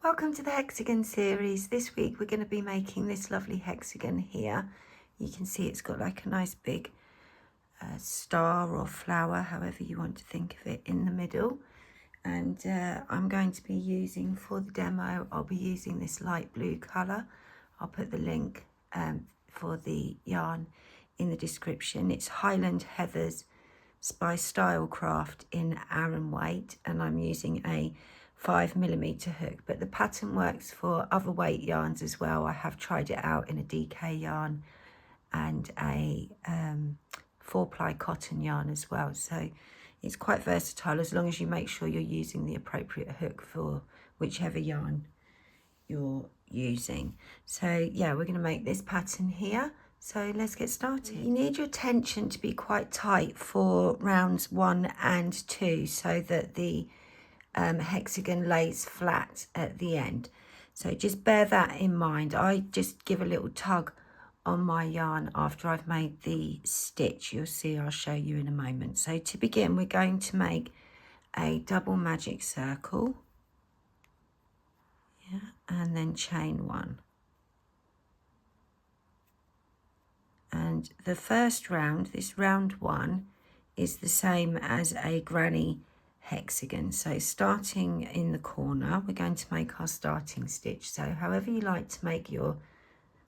Welcome to the hexagon series. This week we're going to be making this lovely hexagon here. You can see it's got like a nice big star or flower, however you want to think of it, in the middle. And I'm going to be using, for the demo, I'll be using this light blue colour. I'll put the link for the yarn in the description. It's Highland Heathers by Stylecraft in Aran weight, and I'm using a 5mm hook, but the pattern works for other weight yarns as well. I have tried it out in a DK yarn and a 4-ply cotton yarn as well, so it's quite versatile as long as you make sure you're using the appropriate hook for whichever yarn you're using. So yeah, we're going to make this pattern here, so let's get started. You need your tension to be quite tight for rounds 1 and 2 so that the hexagon lays flat at the end. So just bear that in mind. I just give a little tug on my yarn after I've made the stitch. You'll see, I'll show you in a moment. So to begin, we're going to make a double magic circle, yeah, and then chain 1. And the first round, this round 1, is the same as a granny hexagon. So starting in the corner, we're going to make our starting stitch. So however you like to make your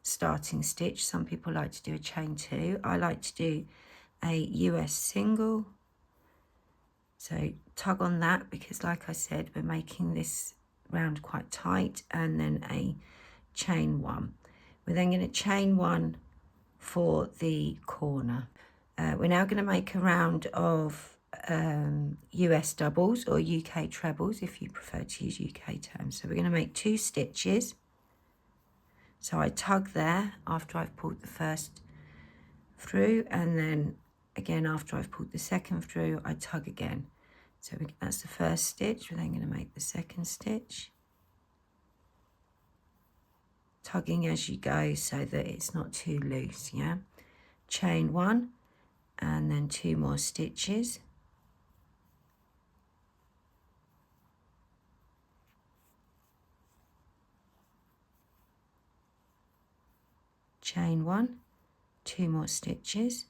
starting stitch, some people like to do a chain 2. I like to do a US single. So tug on that because, like I said, we're making this round quite tight, and then a chain 1. We're then going to chain 1 for the corner. We're now going to make a round of US doubles or UK trebles if you prefer to use UK terms. So we're going to make 2 stitches. So I tug there after I've pulled the first through, and then again after I've pulled the second through, I tug again. So that's the first stitch. We're then going to make the second stitch, tugging as you go so that it's not too loose, yeah. Chain 1 and then 2 more stitches. Chain 1, 2 more stitches.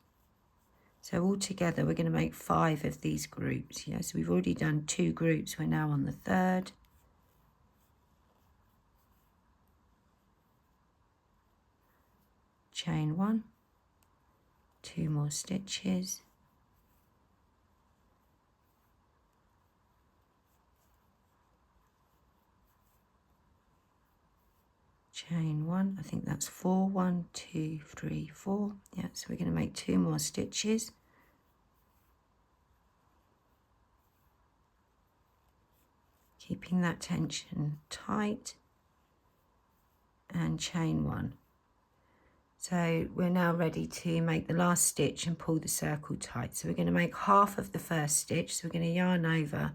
So altogether we're going to make 5 of these groups, yeah. So we've already done 2 groups, we're now on the 3rd. Chain 1, 2 more stitches. Chain 1, I think that's 4, 1, 2, 3, 4. Yeah, so we're going to make 2 more stitches. Keeping that tension tight, and chain 1. So we're now ready to make the last stitch and pull the circle tight. So we're going to make half of the first stitch. So we're going to yarn over,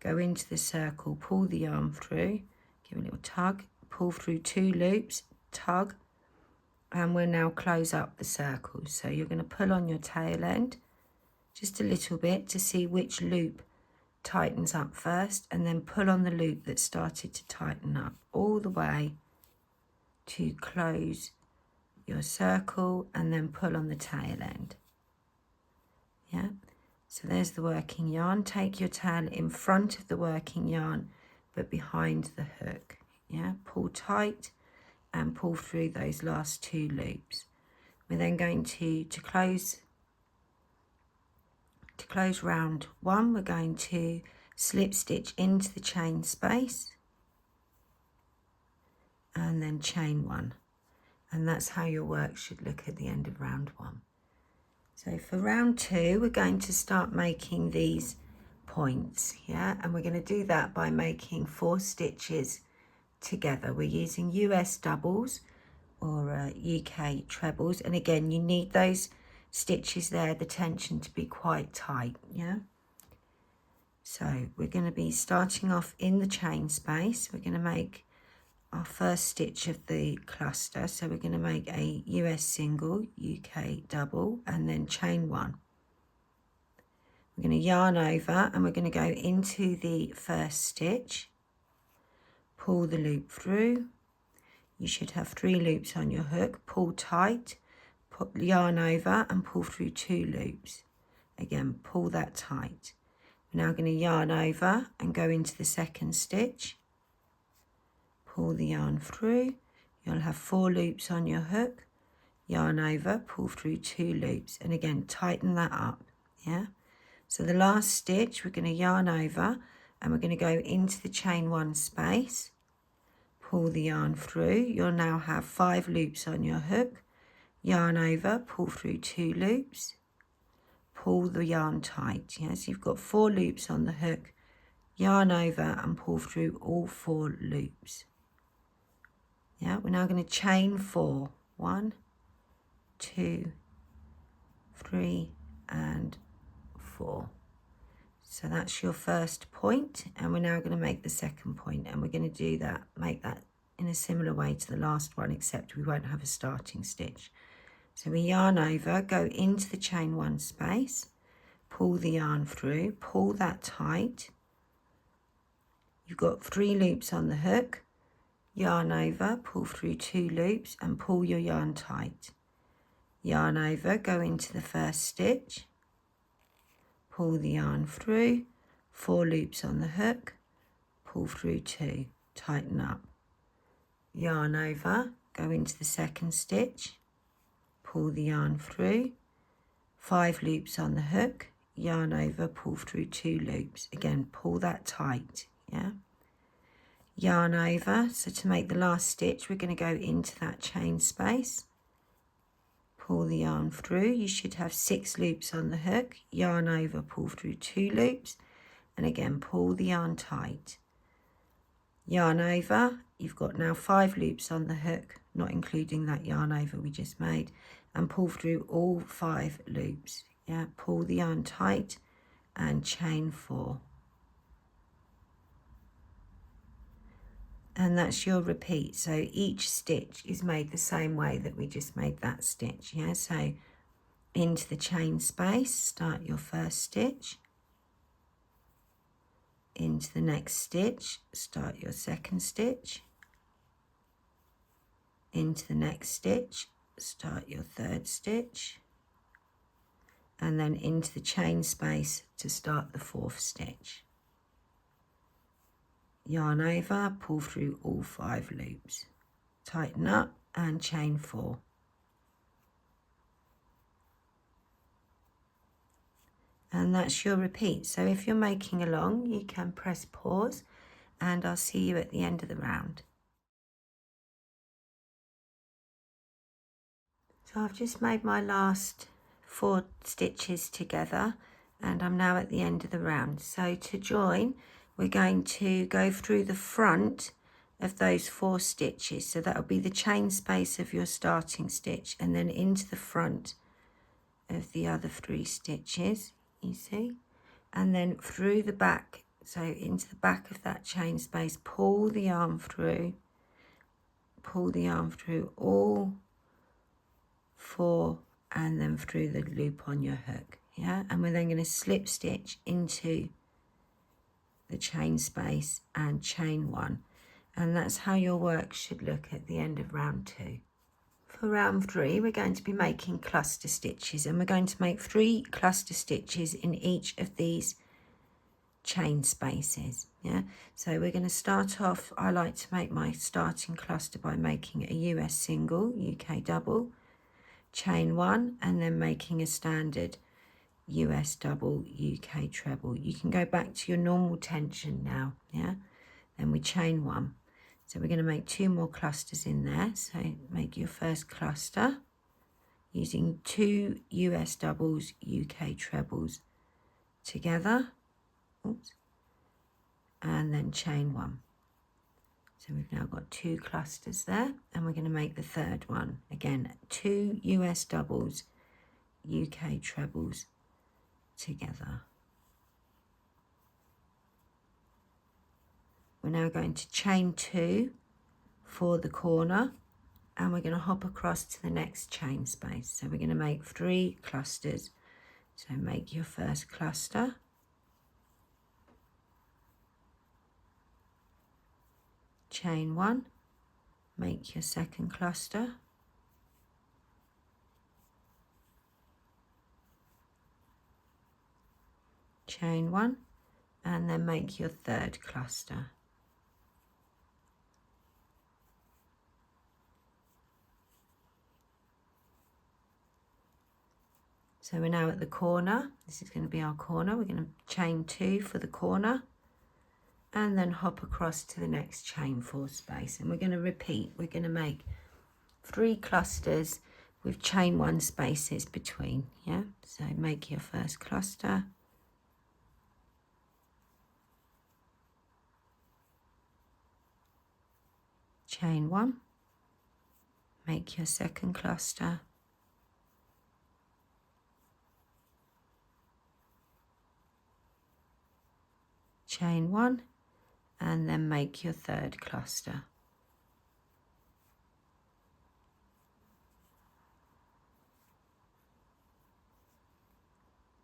go into the circle, pull the yarn through, give a little tug, pull through 2 loops, tug, and we'll now close up the circle. So you're going to pull on your tail end just a little bit to see which loop tightens up first, and then pull on the loop that started to tighten up all the way to close your circle, and then pull on the tail end. Yeah, so there's the working yarn. Take your tail in front of the working yarn but behind the hook. Yeah, pull tight and pull through those last 2 loops. We're then going to close round 1, we're going to slip stitch into the chain space and then chain 1, and that's how your work should look at the end of round 1. So for round 2, we're going to start making these points, yeah, and we're going to do that by making 4 stitches together. We're using US doubles or UK trebles, and again you need those stitches there, the tension to be quite tight, yeah. So we're going to be starting off in the chain space. We're going to make our first stitch of the cluster, so we're going to make a US single, UK double, and then chain 1. We're going to yarn over and we're going to go into the first stitch, pull the loop through. You should have 3 loops on your hook. Pull tight, put yarn over and pull through 2 loops. Again, pull that tight. We're now going to yarn over and go into the second stitch. Pull the yarn through. You'll have 4 loops on your hook. Yarn over, pull through 2 loops, and again tighten that up. Yeah, so the last stitch we're going to yarn over and we're going to go into the chain 1 space, pull the yarn through. You'll now have 5 loops on your hook. Yarn over, pull through 2 loops, pull the yarn tight. Yes, you've got 4 loops on the hook. Yarn over and pull through all 4 loops. Yeah, we're now going to chain 4. 1, 2, 3 and 4. So that's your first point, and we're now going to make the second point, and we're going to do that, make that in a similar way to the last one, except we won't have a starting stitch. So we yarn over, go into the chain 1 space, pull the yarn through, pull that tight. You've got 3 loops on the hook. Yarn over, pull through 2 loops and pull your yarn tight. Yarn over, go into the first stitch, pull the yarn through, 4 loops on the hook, pull through 2, tighten up. Yarn over, go into the second stitch, pull the yarn through, 5 loops on the hook, yarn over, pull through 2 loops. Again, pull that tight, yeah? Yarn over, so to make the last stitch, we're going to go into that chain space. Pull the yarn through. You should have 6 loops on the hook. Yarn over, pull through 2 loops, and again pull the yarn tight. Yarn over, you've got now 5 loops on the hook, not including that yarn over we just made, and pull through all 5 loops. Yeah, pull the yarn tight and chain 4. And that's your repeat. So each stitch is made the same way that we just made that stitch. Yeah, so into the chain space, start your first stitch. Into the next stitch, start your second stitch. Into the next stitch, start your third stitch. And then into the chain space to start the 4th stitch. Yarn over, pull through all 5 loops. Tighten up and chain 4. And that's your repeat. So if you're making along, you can press pause, and I'll see you at the end of the round. So I've just made my last 4 stitches together, and I'm now at the end of the round. So to join, we're going to go through the front of those 4 stitches. So that'll be the chain space of your starting stitch, and then into the front of the other 3 stitches, you see, and then through the back. So into the back of that chain space, pull the yarn through all 4, and then through the loop on your hook. Yeah, and we're then going to slip stitch into the chain space and chain 1, and that's how your work should look at the end of round 2. For round 3, we're going to be making cluster stitches, and we're going to make 3 cluster stitches in each of these chain spaces. Yeah, so we're going to start off, I like to make my starting cluster by making a US single, UK double, chain 1, and then making a standard US double, UK treble. You can go back to your normal tension now. Yeah, then we chain 1. So we're going to make 2 more clusters in there. So make your first cluster using 2 US doubles, UK trebles together. Oops. And then chain 1. So we've now got 2 clusters there, and we're going to make the third one. Again, 2 US doubles, UK trebles together. We're now going to chain 2 for the corner, and we're going to hop across to the next chain space. So we're going to make 3 clusters. So make your first cluster. chain 1, make your second cluster, chain 1, and then make your third cluster. So we're now at the corner. This is going to be our corner. We're going to chain 2 for the corner and then hop across to the next chain 4 space, and we're going to repeat. We're going to make 3 clusters with chain 1 spaces between. Yeah, so make your first cluster, chain 1, make your second cluster, chain 1, and then make your third cluster.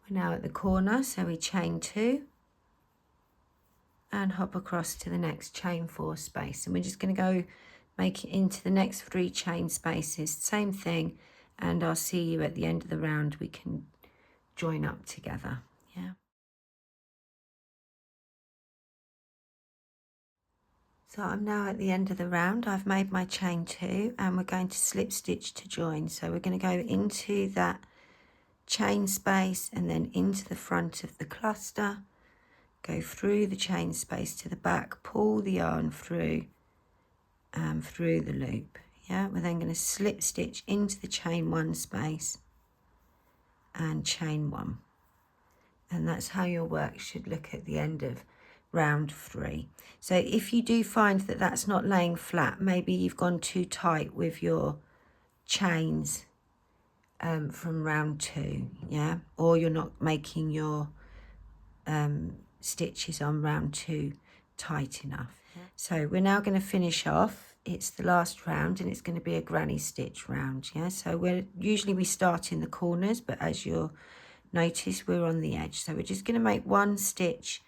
We're now at the corner, so we chain 2 and hop across to the next chain 4 space, and we're just going to go make it into the next 3 chain spaces, same thing, and I'll see you at the end of the round. We can join up together. Yeah. So I'm now at the end of the round. I've made my chain 2 and we're going to slip stitch to join. So we're going to go into that chain space and then into the front of the cluster, go through the chain space to the back, pull the yarn through and through the loop. Yeah, we're then going to slip stitch into the chain 1 space and chain 1. And that's how your work should look at the end of round 3. So if you do find that that's not laying flat, maybe you've gone too tight with your chains from round 2, yeah, or you're not making your stitches on round 2 tight enough. Yeah. So we're now going to finish off. It's the last round and it's going to be a granny stitch round. Yeah, so we start in the corners, but as you'll notice, we're on the edge. So we're just going to make 1 stitch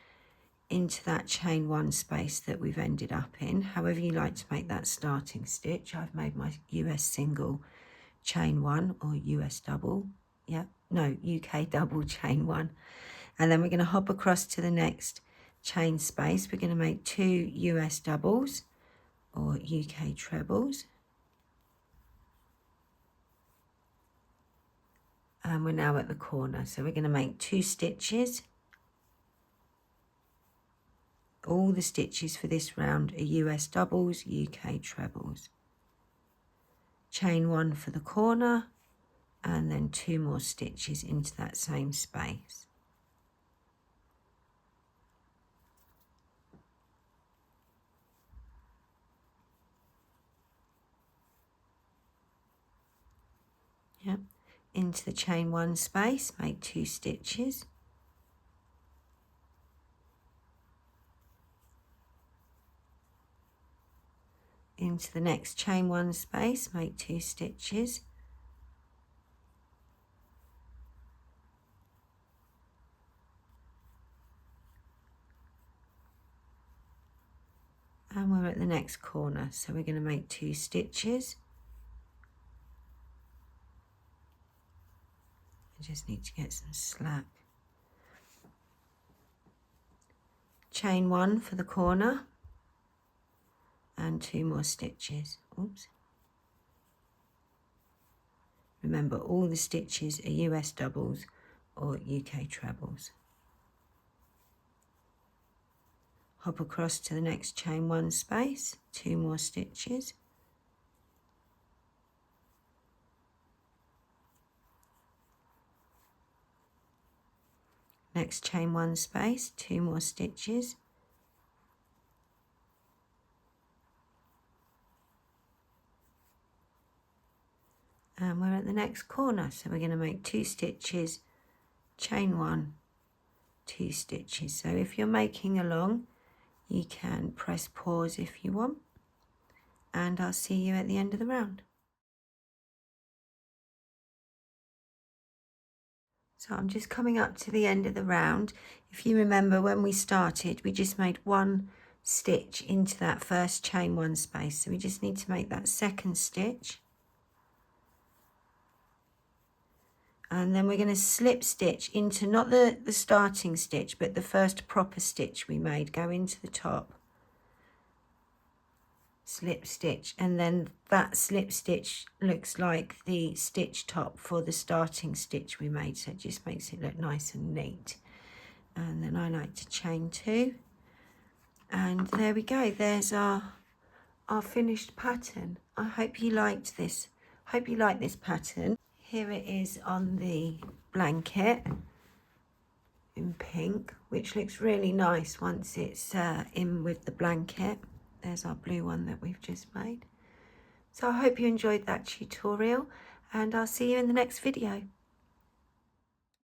into that chain 1 space that we've ended up in, however you like to make that starting stitch. I've made my US single chain 1 or US double, yeah, no, UK double chain 1, and then we're going to hop across to the next chain space. We're going to make 2 US doubles or UK trebles, and we're now at the corner, so we're going to make 2 stitches. All the stitches for this round are US doubles, UK trebles. Chain 1 for the corner and then 2 more stitches into that same space. Yep. Into the chain 1 space, make 2 stitches. Into the next chain 1 space, make 2 stitches. And we're at the next corner, so we're going to make 2 stitches. I just need to get some slack. Chain 1 for the corner and 2 more stitches. Oops. Remember, all the stitches are US doubles or UK trebles. Hop across to the next chain 1 space, 2 more stitches. Next chain 1 space, 2 more stitches. And we're at the next corner, so we're going to make 2 stitches, chain 1, 2 stitches. So if you're making along, you can press pause if you want, and I'll see you at the end of the round. So I'm just coming up to the end of the round. If you remember when we started, we just made 1 stitch into that first chain one space. So we just need to make that second stitch. And then we're going to slip stitch into not the starting stitch, but the first proper stitch we made. Go into the top, slip stitch, and then that slip stitch looks like the stitch top for the starting stitch we made, so it just makes it look nice and neat. And then I like to chain 2, and there we go. There's our finished pattern. I hope you liked this. Hope you like this pattern. Here it is on the blanket in pink, which looks really nice once it's in with the blanket. There's our blue one that we've just made. So I hope you enjoyed that tutorial, and I'll see you in the next video.